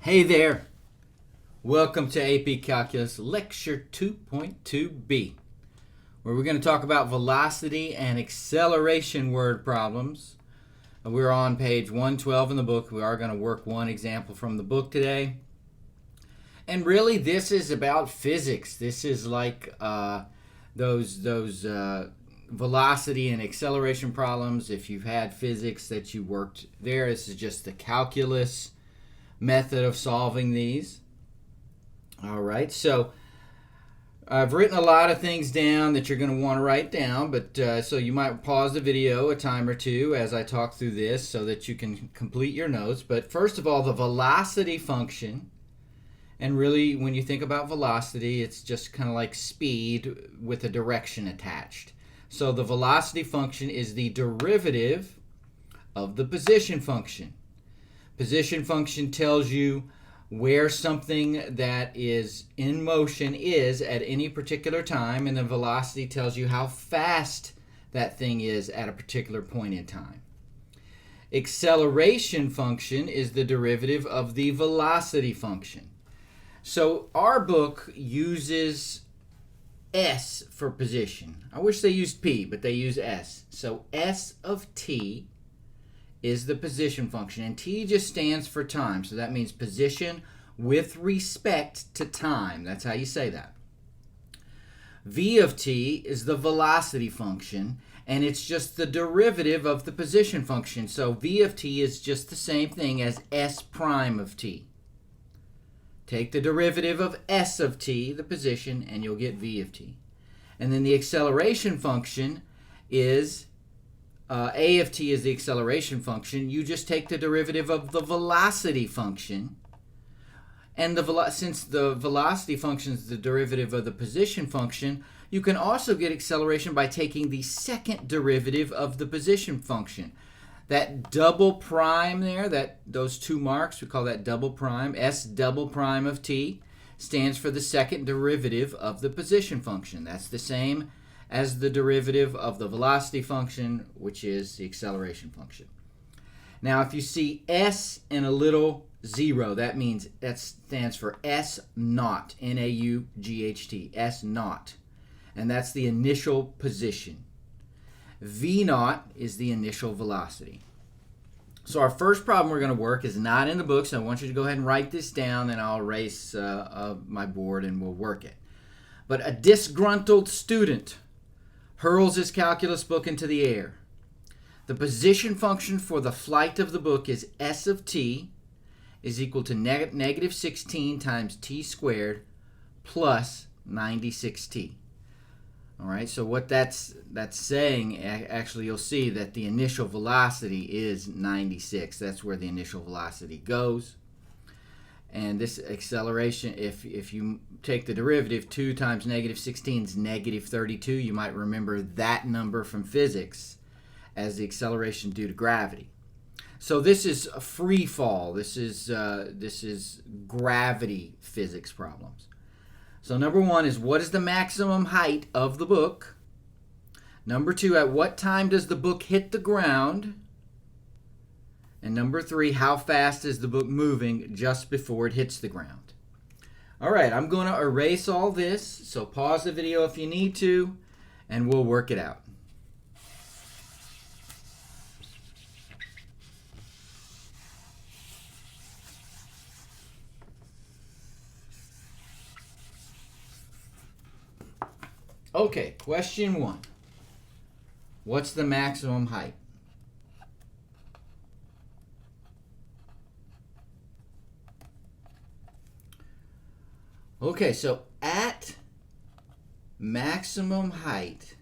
Hey there! Welcome to AP Calculus Lecture 2.2b, where we're going to talk about velocity and acceleration word problems. We're on page 112 in the book. We are going to work one example from the book today. And really, this is about physics. This is like those velocity and acceleration problems. If you've had physics that you worked there, this is just the calculus method of solving these. All right, so I've written a lot of things down that you're going to want to write down, but so you might pause the video a time or two as I talk through this so that you can complete your notes. But first of all, the velocity function, and really when you think about velocity, it's just kind of like speed with a direction attached. So the velocity function is the derivative of the position function. Position function tells you where something that is in motion is at any particular time, and the velocity tells you how fast that thing is at a particular point in time. Acceleration function is the derivative of the velocity function. So our book uses S for position. I wish they used P, but they use S. So S of t is the position function, and t just stands for time, so that means position with respect to time. That's how you say that. V of t is the velocity function, and it's just the derivative of the position function, so V of t is just the same thing as S prime of t. Take the derivative of S of t, the position, and you'll get V of t. And then the acceleration function is A of t is the acceleration function. You just take the derivative of the velocity function. And since the velocity function is the derivative of the position function, you can also get acceleration by taking the second derivative of the position function. That double prime there, those two marks, we call that double prime. S double prime of t stands for the second derivative of the position function. That's the same as the derivative of the velocity function, which is the acceleration function. Now, if you see S and a little zero, that means that stands for S naught, N-A-U-G-H-T, S naught. And that's the initial position. V naught is the initial velocity. So our first problem we're going to work is not in the book, so I want you to go ahead and write this down, and I'll erase my board and we'll work it. But a disgruntled student hurls his calculus book into the air. The position function for the flight of the book is S of t is equal to negative 16 times t squared plus 96t. All right, so what that's saying, actually you'll see that the initial velocity is 96. That's where the initial velocity goes. And this acceleration, if you take the derivative, 2 times negative 16 is negative 32. You might remember that number from physics as the acceleration due to gravity. So this is a free fall. This is gravity physics problems. So number one is, what is the maximum height of the book? Number two, at what time does the book hit the ground? And number three, how fast is the book moving just before it hits the ground? All right, I'm going to erase all this, so pause the video if you need to, and we'll work it out. Okay, question one. What's the maximum height? Okay, so at maximum height,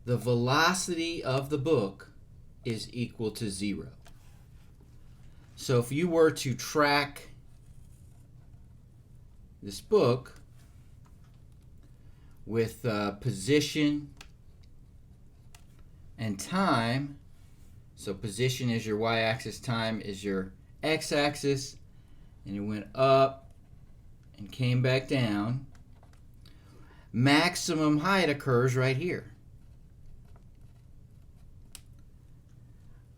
the velocity of the book is equal to 0. So if you were to track this book with position and time, so position is your y-axis, time is your x-axis, and it went up and came back down, maximum height occurs right here.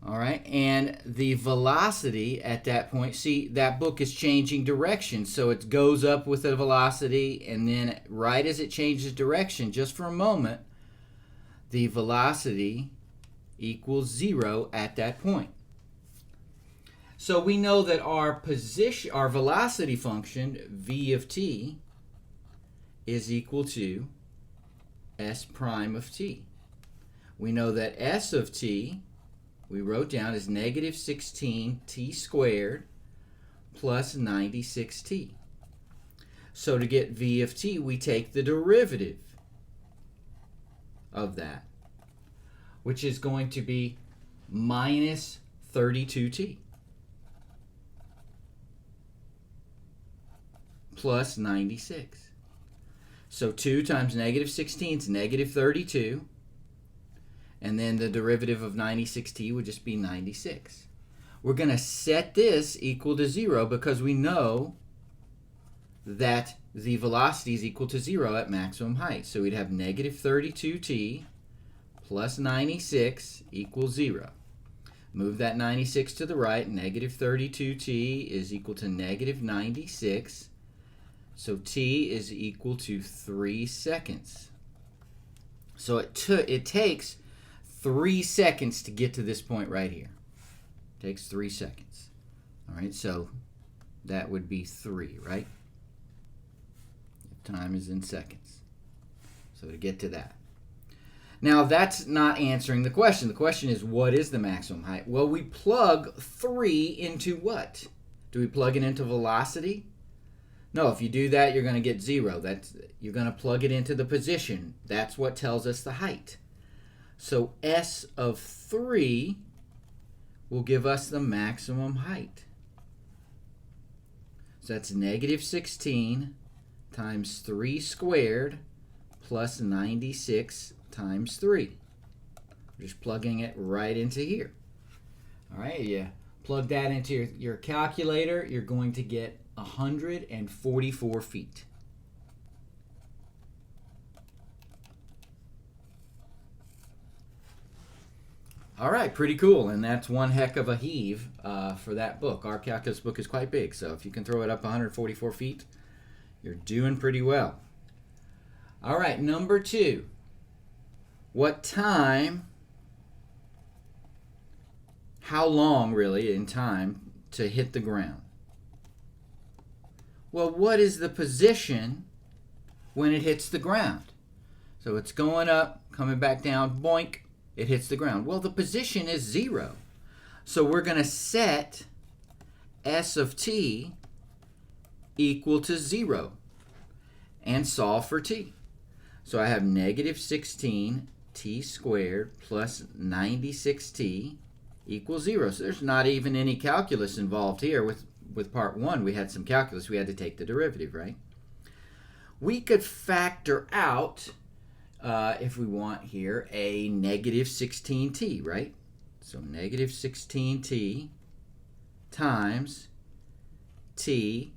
All right, and the velocity at that point, see, that book is changing direction, so it goes up with the velocity, and then right as it changes direction, just for a moment, the velocity equals 0 at that point. So we know that our velocity function, v of t, is equal to s prime of t. We know that s of t, we wrote down as negative 16t squared plus 96t. So to get v of t, we take the derivative of that, which is going to be minus 32t plus 96. So 2 times negative 16 is negative 32. And then the derivative of 96t would just be 96. We're going to set this equal to 0 because we know that the velocity is equal to 0 at maximum height. So we'd have negative 32t plus 96 equals 0. Move that 96 to the right. Negative 32t is equal to negative 96. So t is equal to 3 seconds. So it takes 3 seconds to get to this point right here. It takes 3 seconds. All right, so that would be 3, right? Time is in seconds. So to get to that. Now that's not answering the question. The question is, what is the maximum height? Well, we plug 3 into what? Do we plug it into velocity? No, if you do that, you're going to get 0. You're going to plug it into the position. That's what tells us the height. So s of 3 will give us the maximum height. So that's negative 16 times 3 squared plus 96 times 3. We're just plugging it right into here. All right, yeah. Plug that into your calculator. You're going to get 144 feet. All right, pretty cool, and that's one heck of a heave for that book. Our calculus book is quite big, so if you can throw it up 144 feet, you're doing pretty well. All right, number 2. What time, how long really in time to hit the ground? Well, what is the position when it hits the ground? So it's going up, coming back down, boink, it hits the ground. Well, the position is 0. So we're going to set s of t equal to 0 and solve for t. So I have negative 16 t squared plus 96t equals 0. So there's not even any calculus involved here. With part 1, we had some calculus. We had to take the derivative, right? We could factor out, if we want here, a negative 16t, right? So negative 16t times t,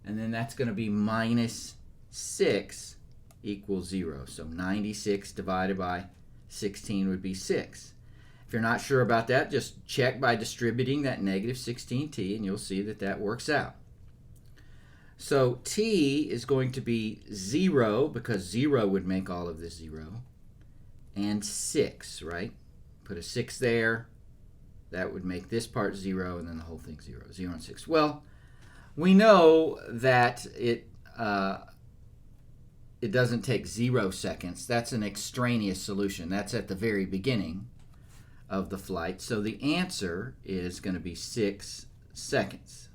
and then that's going to be minus 6 equals 0. So 96 divided by 16 would be 6. If you're not sure about that, just check by distributing that negative 16t, and you'll see that that works out. So t is going to be 0, because 0 would make all of this 0, and 6, right? Put a 6 there. That would make this part 0, and then the whole thing 0. 0 and 6. Well, we know that it doesn't take 0 seconds. That's an extraneous solution. That's at the very beginning of the flight. So the answer is going to be 6 seconds.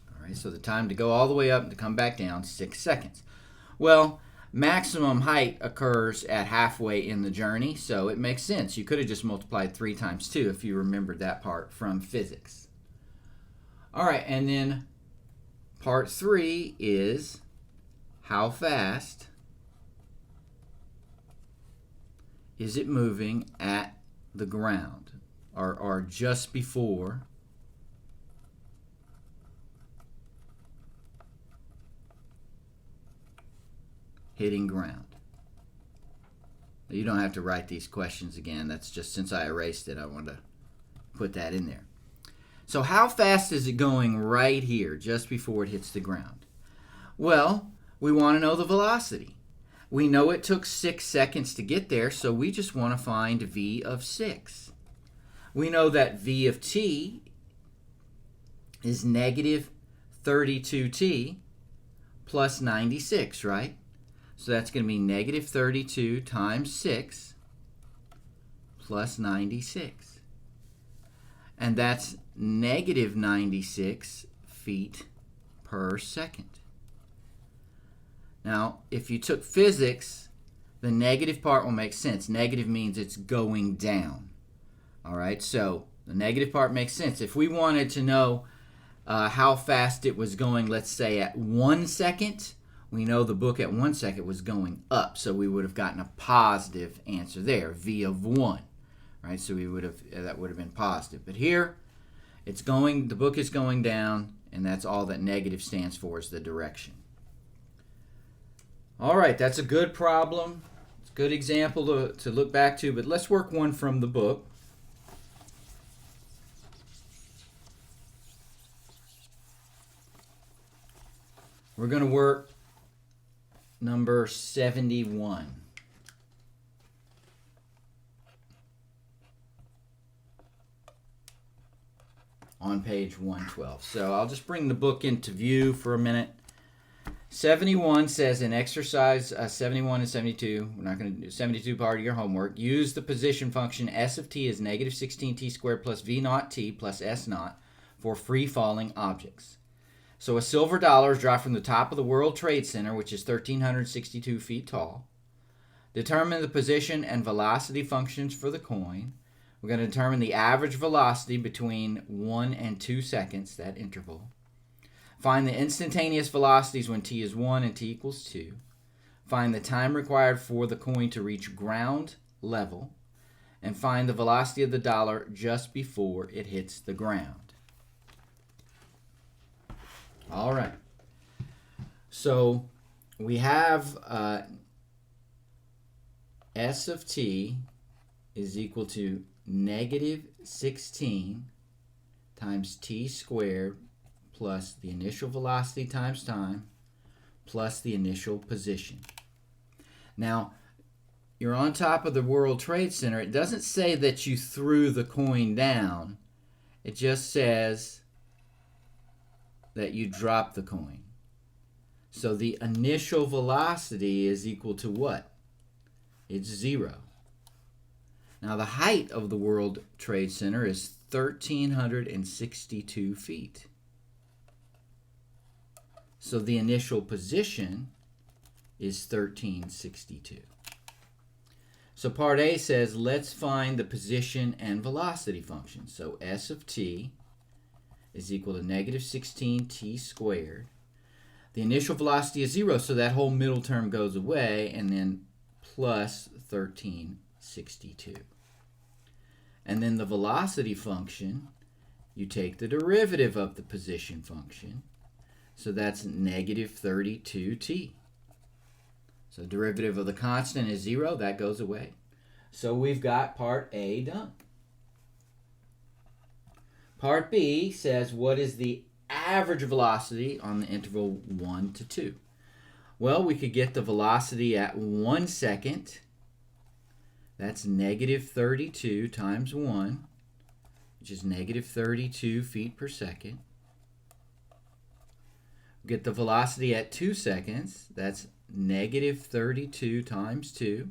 All right, so the time to go all the way up and to come back down, 6 seconds. Well, maximum height occurs at halfway in the journey, so it makes sense. You could have just multiplied 3 times 2 if you remembered that part from physics. All right, and then part 3 is how fast is it moving at the ground, or just before hitting ground. You don't have to write these questions again. That's just since I erased it, I wanted to put that in there. So how fast is it going right here, just before it hits the ground? Well, we want to know the velocity. We know it took 6 seconds to get there, so we just want to find v of 6. We know that v of t is negative 32t plus 96, right? So that's going to be negative 32 times 6 plus 96. And that's negative 96 feet per second. Now, if you took physics, the negative part will make sense. Negative means it's going down. All right, so the negative part makes sense. If we wanted to know how fast it was going, let's say at 1 second, we know the book at 1 second was going up, so we would have gotten a positive answer there, v of 1, right? So that would have been positive. But here, the book is going down, and that's all that negative stands for, is the direction. All right, that's a good problem. It's a good example to look back to, but let's work one from the book. We're going to work number 71. On page 112. So I'll just bring the book into view for a minute. 71 says in exercise 71 and 72, we're not going to do 72 part of your homework, use the position function s of t is negative 16t squared plus v naught t plus s naught for free falling objects. So a silver dollar is dropped from the top of the World Trade Center, which is 1,362 feet tall. Determine the position and velocity functions for the coin. We're going to determine the average velocity between 1 and 2 seconds, that interval. Find the instantaneous velocities when t is 1 and t equals 2. Find the time required for the coin to reach ground level. And find the velocity of the dollar just before it hits the ground. All right. So we have s of t is equal to negative 16 times t squared plus the initial velocity times time plus the initial position. Now, you're on top of the World Trade Center. It doesn't say that you threw the coin down. It just says that you dropped the coin. So the initial velocity is equal to what? It's 0. Now the height of the World Trade Center is 1,362 feet. So the initial position is 1,362. So part A says, let's find the position and velocity function. So s of t is equal to negative 16t squared. The initial velocity is 0, so that whole middle term goes away, and then plus 1,362. And then the velocity function, you take the derivative of the position function, so that's negative 32t. So derivative of the constant is 0, that goes away. So we've got part A done. Part B says, what is the average velocity on the interval 1 to 2? Well, we could get the velocity at 1 second. That's negative 32 times 1, which is negative 32 feet per second. Get the velocity at 2 seconds. That's negative 32 times 2,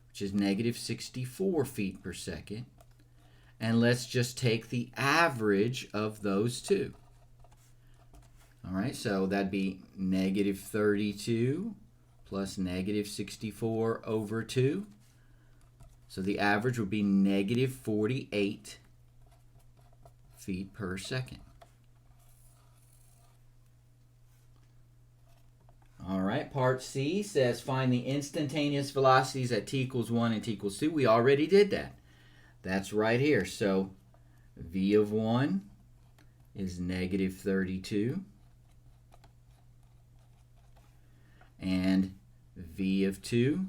which is negative 64 feet per second. And let's just take the average of those two. All right, so that'd be negative 32 plus negative 64 over 2. So the average would be negative 48 feet per second. All right, part C says find the instantaneous velocities at t equals 1 and t equals 2. We already did that. That's right here. So v of 1 is negative 32. And v of 2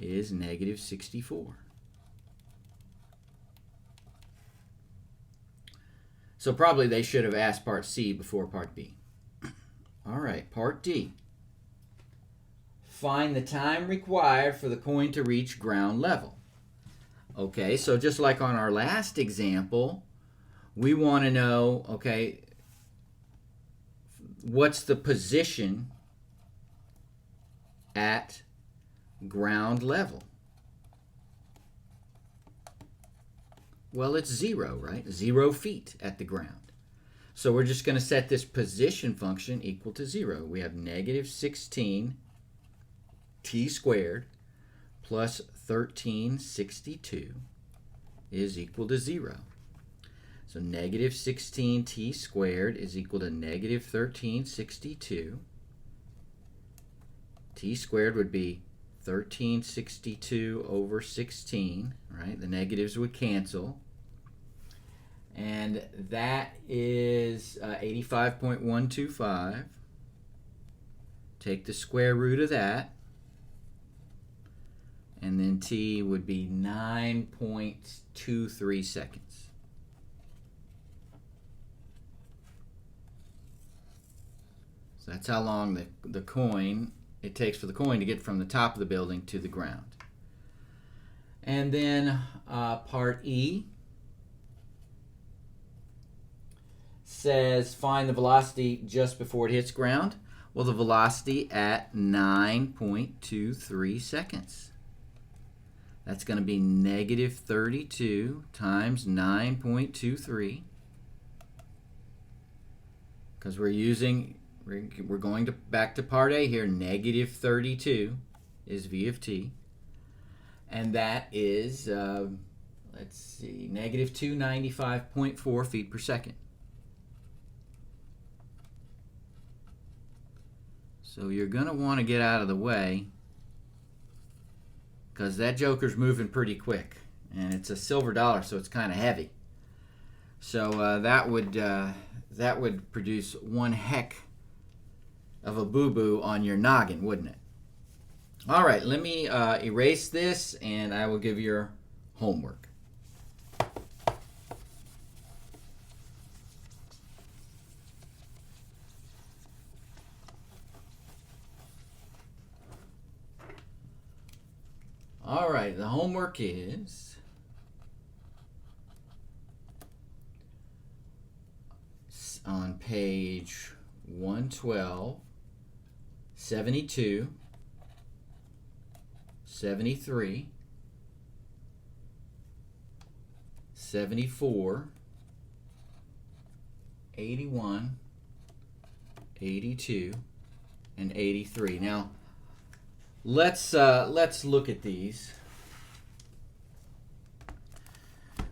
is negative 64. So probably they should have asked part C before part B. All right, part D. Find the time required for the coin to reach ground level. Okay, so just like on our last example, we want to know, okay, what's the position at ground level? Well, it's 0, right? 0 feet at the ground. So we're just going to set this position function equal to 0. We have negative 16 t squared plus 1362 is equal to 0. So negative 16t squared is equal to negative 1362. T squared would be 1362 over 16, right? The negatives would cancel. And that is 85.125. Take the square root of that. And then t would be 9.23 seconds. So that's how long the coin, it takes for the coin to get from the top of the building to the ground. And then part E says find the velocity just before it hits ground. Well, the velocity at 9.23 seconds. That's going to be negative 32 times 9.23. Because we're going back to part A here. Negative 32 is v of t. And that is, let's see, negative 295.4 feet per second. So you're going to want to get out of the way because that joker's moving pretty quick. And it's a silver dollar, so it's kind of heavy. So that would produce one heck of a boo-boo on your noggin, wouldn't it? All right, let me erase this, and I will give you your homework. All right, the homework is on page 112, 72, 73, 74, 81, 82, and 83. Now, let's look at these.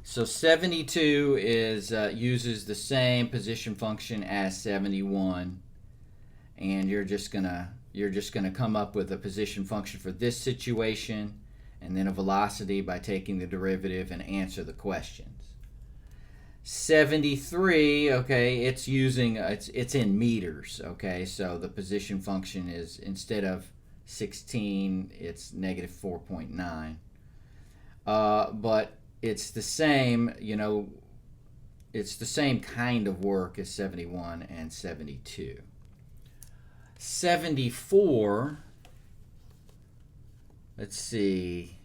So 72 is uses the same position function as 71, and you're just gonna come up with a position function for this situation, and then a velocity by taking the derivative and answer the questions. 73, okay, it's in meters, okay, so the position function is, instead of 16, it's negative 4.9. But it's the same, it's the same kind of work as 71 and 72. 74, let's see.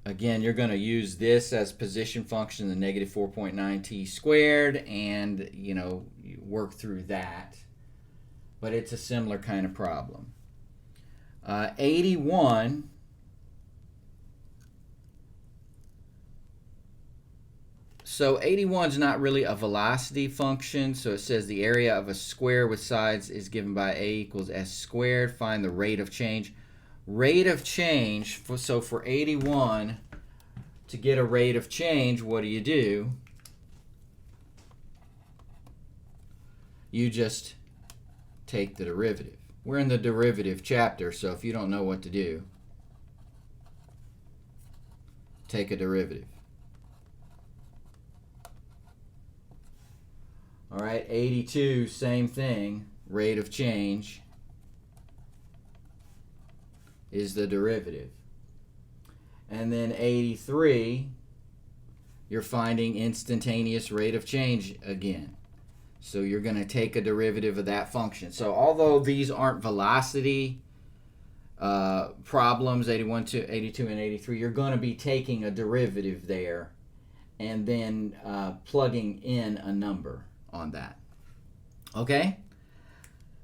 Again, you're going to use this as position function, the negative 4.9 t squared, and, you work through that. But it's a similar kind of problem. 81, so 81 is not really a velocity function, so it says the area of a square with sides is given by a equals s squared. Find the rate of change. Rate of change, so for 81, to get a rate of change, what do? You just take the derivative. We're in the derivative chapter, so if you don't know what to do, take a derivative. All right, 82, same thing. Rate of change is the derivative. And then 83, you're finding instantaneous rate of change again. So you're going to take a derivative of that function. So although these aren't velocity problems, 81 to 82 and 83, you're going to be taking a derivative there and then plugging in a number on that. Okay?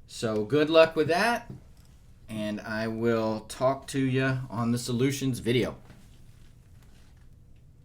So good luck with that, and I will talk to you on the solutions video.